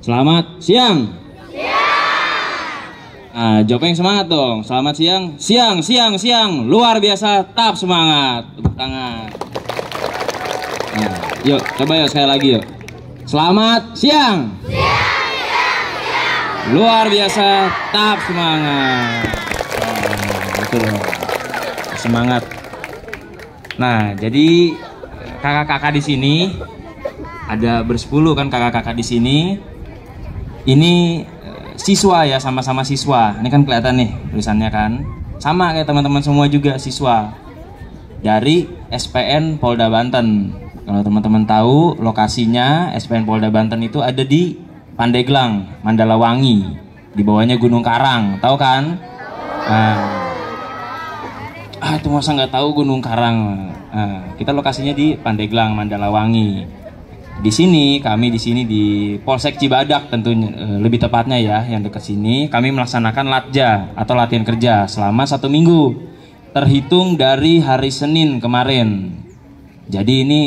Selamat siang. Nah, jawab yang semangat dong. Selamat siang. Siang. Luar biasa. Tetap semangat. Tepuk tangan. Nah, yuk, coba yuk sekali lagi yuk. Selamat siang. Luar biasa. Tetap semangat. Betul. Semangat. Nah, jadi kakak-kakak di sini ada bersepuluh kan kakak-kakak di sini. Ini siswa ya, sama-sama siswa. Ini kan kelihatan nih tulisannya kan. Sama kayak teman-teman semua juga siswa dari SPN Polda Banten. Kalau teman-teman tahu lokasinya SPN Polda Banten itu ada di Pandeglang, Mandalawangi. Di bawahnya Gunung Karang, tahu kan? Itu masa nggak tahu Gunung Karang. Kita lokasinya di Pandeglang, Mandalawangi. Kami di sini di Polsek Cibadak tentunya, lebih tepatnya ya, yang dekat sini kami melaksanakan latja atau latihan kerja selama 1 minggu terhitung dari hari Senin kemarin. Jadi ini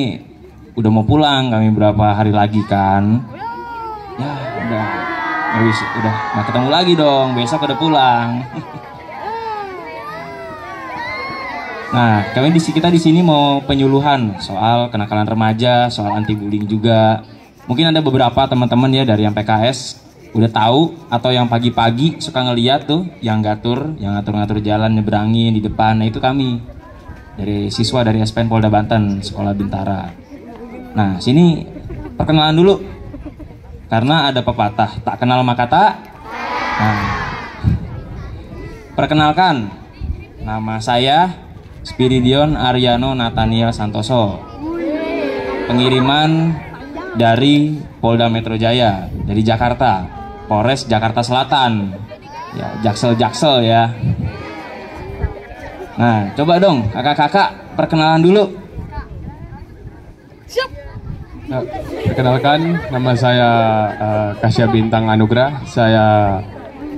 udah mau pulang kami berapa hari lagi kan? Ya udah nggak ketemu lagi dong, besok udah pulang. Nah, kita di sini mau penyuluhan soal kenakalan remaja, soal anti bullying juga. Mungkin ada beberapa teman-teman ya dari yang PKS udah tahu, atau yang pagi-pagi suka ngeliat tuh yang ngatur jalan nyeberangin di depan. Nah, itu kami dari siswa dari SPN Polda Banten, Sekolah Bintara. Nah, sini perkenalan dulu. Karena ada pepatah, tak kenal maka tak. Nah, perkenalkan, nama saya Spiridion Aryano Nathaniel Santoso. Pengiriman dari Polda Metro Jaya, dari Jakarta, Polres Jakarta Selatan. Ya, Jaksel ya. Nah, coba dong kakak-kakak perkenalan dulu. Siap. Nah, perkenalkan, nama saya Kasya Bintang Anugrah. Saya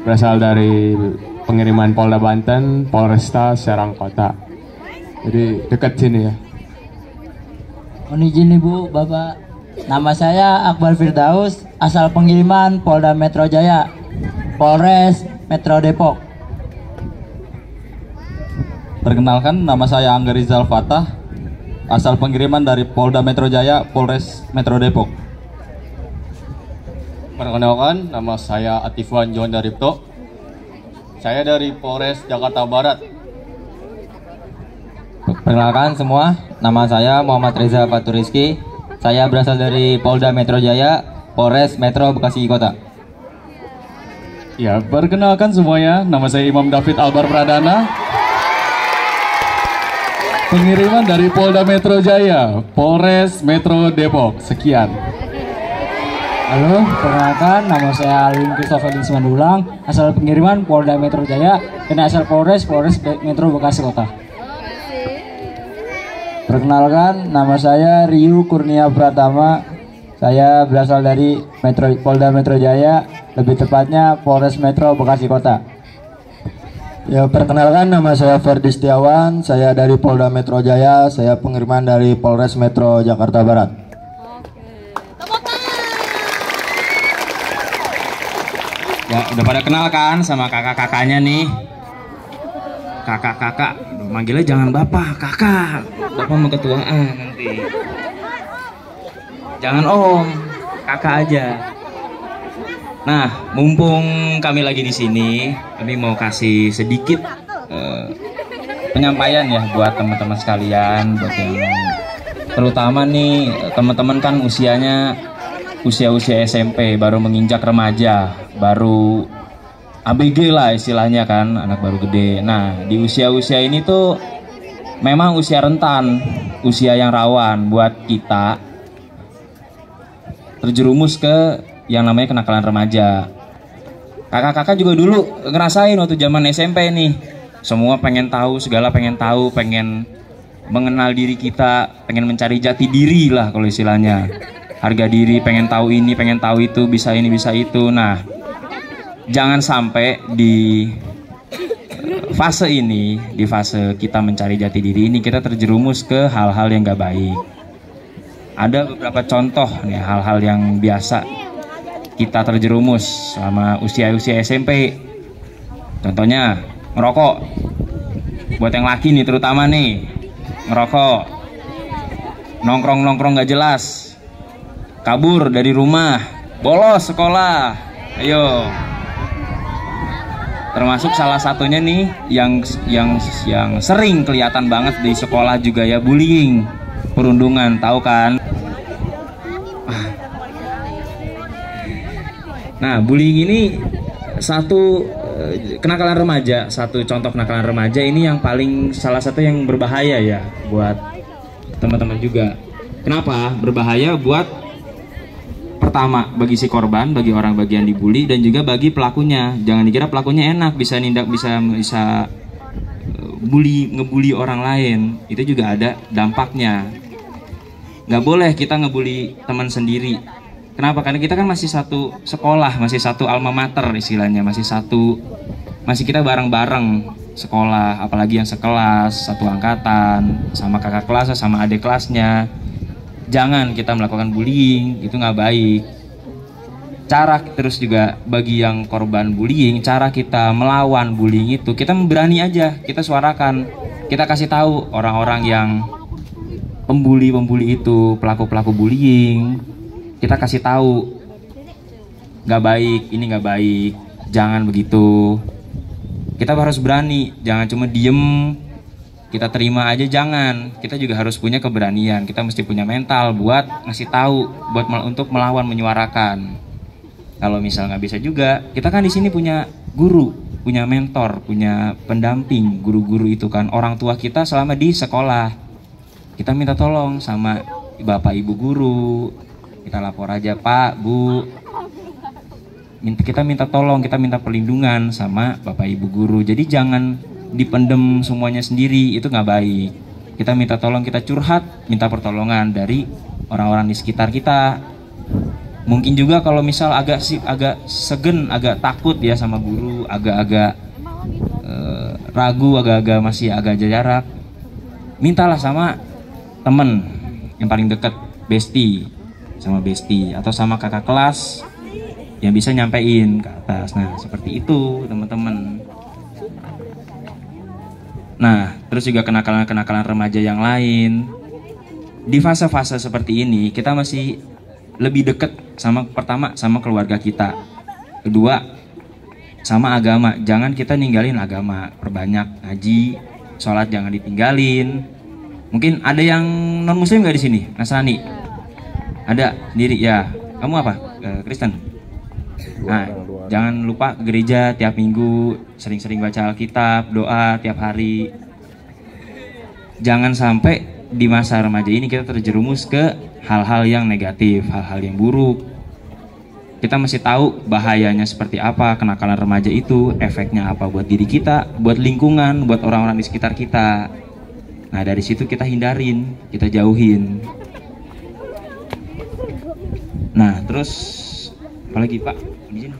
berasal dari pengiriman Polda Banten, Polresta Serang Kota. Jadi dekat sini ya. Mohon izin Ibu, Bapak. Nama saya Akbar Firdaus, asal pengiriman Polda Metro Jaya, Polres Metro Depok. Perkenalkan, nama saya Angga Rizal Fatah, asal pengiriman dari Polda Metro Jaya, Polres Metro Depok. Perkenalkan, nama saya Atifwan John Daripto. Saya dari Polres Jakarta Barat. Perkenalkan semua, nama saya Muhammad Reza Faturiski. Saya berasal dari Polda Metro Jaya, Polres Metro Bekasi Kota. Ya, perkenalkan semuanya, nama saya Imam David Albar Pradana. Pengiriman dari Polda Metro Jaya, Polres Metro Depok. Sekian. Halo, perkenalkan, nama saya Alwin Christopher Simandulang, asal pengiriman Polda Metro Jaya dan asal Polres Metro Bekasi Kota. Perkenalkan, nama saya Riu Kurnia Pratama. Saya berasal dari Polda Metro Jaya, lebih tepatnya Polres Metro Bekasi Kota. Ya, perkenalkan, nama saya Ferdi Setiawan. Saya dari Polda Metro Jaya. Saya pengiriman dari Polres Metro Jakarta Barat. Ya, udah pada kenal kan sama kakak-kakaknya nih. Kakak-kakak, manggilnya jangan bapak, kakak. Bapak mau ketuaan nanti. Jangan om, kakak aja. Nah, mumpung kami lagi di sini, kami mau kasih sedikit penyampaian ya buat teman-teman sekalian, buat yang terutama nih teman-teman kan usia SMP, baru menginjak remaja, baru ABG lah istilahnya kan, anak baru gede. Nah, di usia-usia ini tuh memang usia rentan, usia yang rawan buat kita terjerumus ke yang namanya kenakalan remaja. Kakak-kakak juga dulu ngerasain waktu zaman SMP nih. Semua pengen tahu, segala pengen tahu, pengen mengenal diri kita, pengen mencari jati diri lah kalau istilahnya. Harga diri, pengen tahu ini, pengen tahu itu, bisa ini, bisa itu. Nah, jangan sampai di fase ini, di fase kita mencari jati diri ini, kita terjerumus ke hal-hal yang gak baik. Ada beberapa contoh nih, hal-hal yang biasa kita terjerumus selama usia-usia SMP. Contohnya ngerokok. Buat yang laki nih terutama nih, ngerokok, nongkrong-nongkrong gak jelas, kabur dari rumah, bolos sekolah. Ayo. Termasuk salah satunya nih yang sering kelihatan banget di sekolah juga ya, bullying, perundungan, tahu kan? Nah, bullying ini satu kenakalan remaja, satu contoh kenakalan remaja ini yang paling salah satu yang berbahaya ya buat teman-teman juga. Kenapa? Berbahaya buat pertama bagi si korban, bagi orang bagian dibully, dan juga bagi pelakunya. Jangan dikira pelakunya enak bisa nindak, bisa ngebully orang lain. Itu juga ada dampaknya. Nggak boleh kita ngebully teman sendiri. Kenapa? Karena kita kan masih satu sekolah, masih satu alma mater istilahnya, masih kita bareng-bareng sekolah, apalagi yang sekelas, satu angkatan, sama kakak kelas, sama adik kelasnya. Jangan kita melakukan bullying, itu nggak baik. Cara terus juga bagi yang korban bullying, cara kita melawan bullying itu, kita berani aja, kita suarakan, kita kasih tahu orang-orang yang pembuli itu, pelaku-pelaku bullying. Kita kasih tahu, nggak baik, ini nggak baik, jangan begitu. Kita harus berani, jangan cuma diem, kita terima aja, jangan. Kita juga harus punya keberanian, kita mesti punya mental buat ngasih tahu, untuk melawan, menyuarakan. Kalau misal nggak bisa juga, kita kan di sini punya guru, punya mentor, punya pendamping. Guru-guru itu kan orang tua kita selama di sekolah. Kita minta tolong sama bapak ibu guru. Kita lapor aja, Pak, Bu, kita minta tolong, kita minta perlindungan sama bapak ibu guru. Jadi jangan dipendem semuanya sendiri, itu nggak baik. Kita minta tolong, kita curhat, minta pertolongan dari orang-orang di sekitar kita. Mungkin juga kalau misal agak segen, agak takut ya sama guru, agak-agak ragu, agak-agak masih agak jarak, mintalah sama temen yang paling dekat, bestie, sama bestie atau sama kakak kelas yang bisa nyampein ke atas. Nah, seperti itu teman-teman. Nah, terus juga kenakalan-kenakalan remaja yang lain. Di fase-fase seperti ini kita masih lebih dekat sama, pertama sama keluarga kita, kedua sama agama. Jangan kita ninggalin agama, perbanyak ngaji, sholat jangan ditinggalin. Mungkin ada yang non muslim gak di sini? Nasrani? Ada sendiri ya. Kamu apa? Kristen. Nah, jangan lupa ke gereja tiap minggu, sering-sering baca Alkitab, doa tiap hari. Jangan sampai di masa remaja ini kita terjerumus ke hal-hal yang negatif, hal-hal yang buruk. Kita mesti tahu bahayanya seperti apa kenakalan remaja itu, efeknya apa buat diri kita, buat lingkungan, buat orang-orang di sekitar kita. Nah, dari situ kita hindarin, kita jauhin. Nah, terus apalagi Pak? Izin.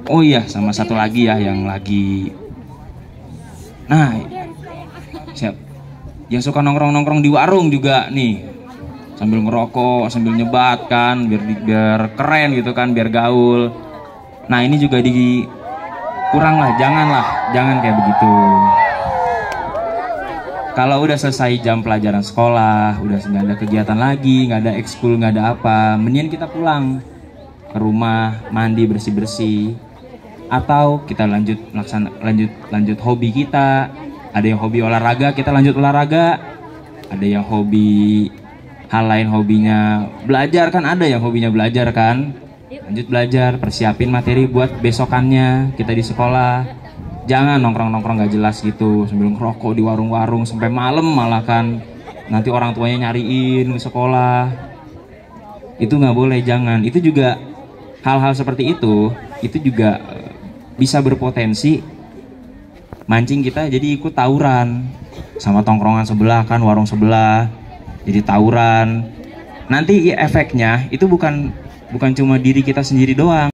Oh iya, sama satu lagi ya yang lagi. Nah, siap. Yang suka nongkrong-nongkrong di warung juga nih, sambil ngerokok, sambil nyebat kan, biar keren gitu kan, biar gaul. Nah, ini juga kurang lah, jangan kayak begitu. Kalau udah selesai jam pelajaran sekolah, udah nggak ada kegiatan lagi, nggak ada ekskul, nggak ada apa, mendingan kita pulang ke rumah, mandi, bersih-bersih, atau kita lanjut hobi kita. Ada yang hobi olahraga, kita lanjut olahraga. Ada yang hobi hal lain, hobinya belajar kan, ada yang hobinya belajar kan, lanjut belajar, persiapin materi buat besokannya kita di sekolah. Jangan nongkrong-nongkrong gak jelas gitu, sambil ngerokok di warung-warung sampai malam, malah kan nanti orang tuanya nyariin ke sekolah. Itu nggak boleh, jangan. Itu juga hal-hal seperti itu juga bisa berpotensi mancing kita jadi ikut tawuran sama tongkrongan sebelah kan, warung sebelah, jadi tawuran. Nanti efeknya itu bukan cuma diri kita sendiri doang.